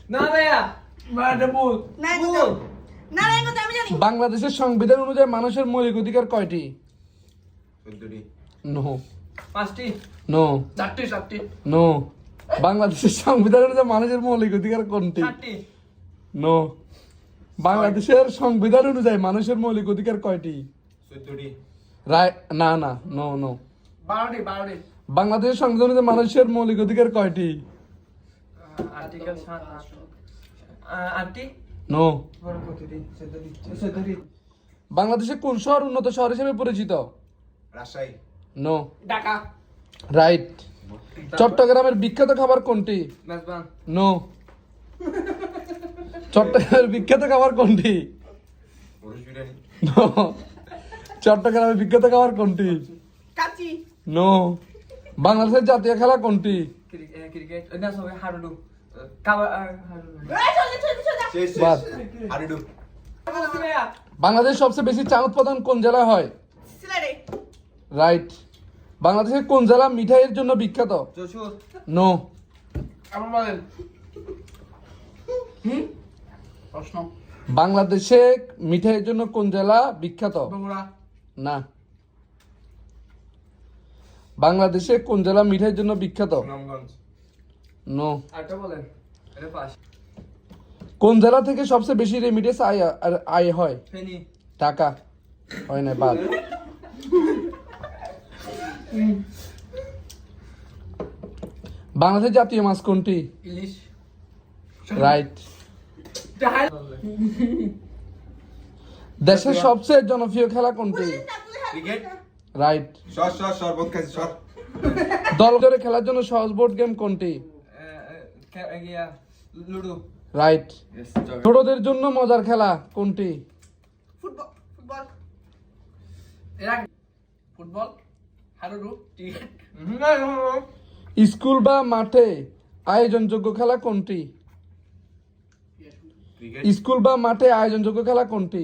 না ভাইয়া এটা ভুল। না ভুল। না না এই কথা আমি জানি। বাংলাদেশের সংবিধান অনুযায়ী মানুষের মৌলিক অধিকার কয়টি? 14টি। নো 5টি নো 4টি নো। বাংলাদেশের সংবিধান অনুযায়ী মানুষের মৌলিক অধিকার কোনটি? 4টি নো। বাংলাদেশের সংবিধান অনুযায়ী মানুষের মৌলিক অধিকার কয়টি? 14টি। রায় না না নো নো। 12টি বাংলাদেশের সংবিধান অনুযায়ী মানুষের মৌলিক অধিকার কয়টি? আর্টিকেল 7 8টি নো। কতটি 14টি বাংলাদেশে কোন শহর উন্নত শহর হিসেবে পরিচিত? রাজশাহী। নো। ঢাকা রাইট। চট্টগ্রামের বিখ্যাত খাবার কোনটি? মেজবান নো। চট্টগ্রামের বিখ্যাত খাবার কোনটি? পুরুষ বিরিয়ানি। নো। চট্টগ্রামের বিখ্যাত খাবার কোনটি? কাচি। নো। বাংলাদেশের জাতীয় খেলা কোনটি? ক্রিকেট না সবাই হাডুডু কাবার হাডুডু এই চলে চলে চলে। শেষ বাস। হাডুডু। বলছি ভাইয়া বাংলাদেশ সবচেয়ে বেশি চা উৎপাদন কোন জেলায় হয়? সিলেটে। রাইট। বাংলাদেশের কোন জেলা মিঠাইয়ের জন্য বিখ্যাত? যশোর নো। আমার বলেন প্রশ্ন বাংলাদেশে মিঠাইয়ের জন্য কোন জেলা বিখ্যাত? বগুড়া না। বাংলাদেশে কোন জেলা মিঠাইয়ের জন্য বিখ্যাত? সুনামগঞ্জ। নো। আরেকটা বলেন এটা পাস কোন জেলা থেকে সবচেয়ে বেশি রেমিটেন্স আয় হয়? ফেনি টাকা হয় না বাদ। বাংলাদেশের জাতীয় মাছ কোনটি? ইলিশ রাইট। ডাল দেশের সবচেয়ে জনপ্রিয় খেলা কোনটি? ক্রিকেট। রাইট। সর বহুত খাইছি সর। দল করে খেলার জন্য সহজ বোর্ড গেম কোনটি? গিয়া লুডো রাইট। ছোটদের জন্য মজার খেলা কোনটি? Football football. এরা ফুটবল হাডুডু ক্রিকেট স্কুল বা মাঠে আয়োজনযোগ্য খেলা কোনটি? ক্রিকেট। স্কুল বা মাঠে আয়োজনযোগ্য খেলা কোনটি?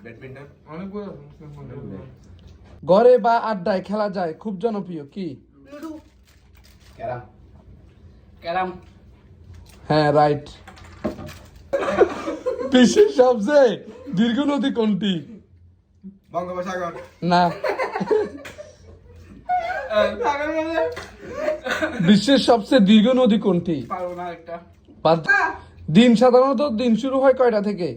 ব্যাডমিন্টন। অনেকগুলো ঘরে বা আড্ডায় খেলা যায় খুব জনপ্রিয় কি? লুডু। ক্যারাম। ক্যারাম হ্যাঁ রাইট। বিশ্বের সবচেয়ে দীর্ঘ নদী কোনটি? বঙ্গোপসাগর। না। বিশ্বের সবচেয়ে দীর্ঘ নদী কোনটি? পারবো না একটা বাদ- দিন শুরু হয় কয়টা থেকে?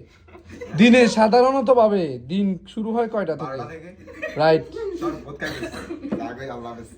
দিনে সাধারণত ভাবে দিন শুরু হয় কয়টা থেকে? 12টা থেকে। রাইট। সর বহুত খাইছি। আগে আল্লাহ হাফেজ।